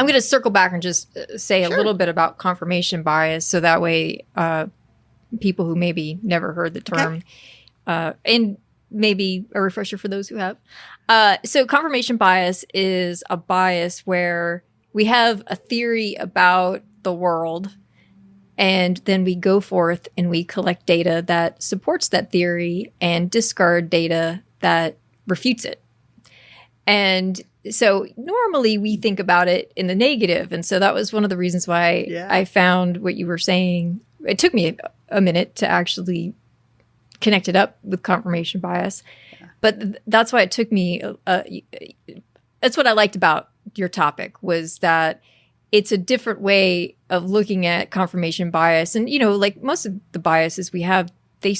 I'm going to circle back and just say a little bit about confirmation bias, so that way people who maybe never heard the term, and maybe a refresher for those who have. So confirmation bias is a bias where we have a theory about the world, and then we go forth and we collect data that supports that theory and discard data that refutes it. And so normally we think about it in the negative. And so that was one of the reasons why I found what you were saying. It took me a minute to actually connect it up with confirmation bias. Yeah. But that's why it took me. That's what I liked about your topic, was that it's a different way of looking at confirmation bias. And, like most of the biases we have, they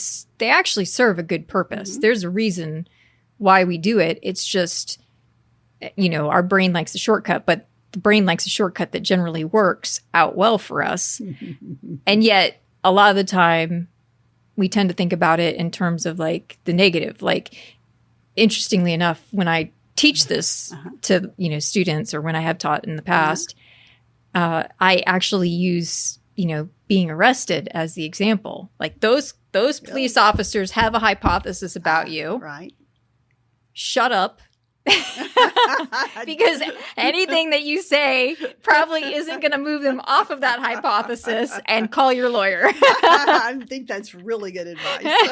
actually serve a good purpose. Mm-hmm. There's a reason why we do it. It's just, our brain likes a shortcut, but the brain likes a shortcut that generally works out well for us. And yet, a lot of the time, we tend to think about it in terms of like the negative. Like, interestingly enough, when I teach this to, students, or when I have taught in the past, I actually use, being arrested as the example. Like those police officers have a hypothesis about you. Right. Shut up. Because anything that you say probably isn't going to move them off of that hypothesis, and call your lawyer. I think that's really good advice.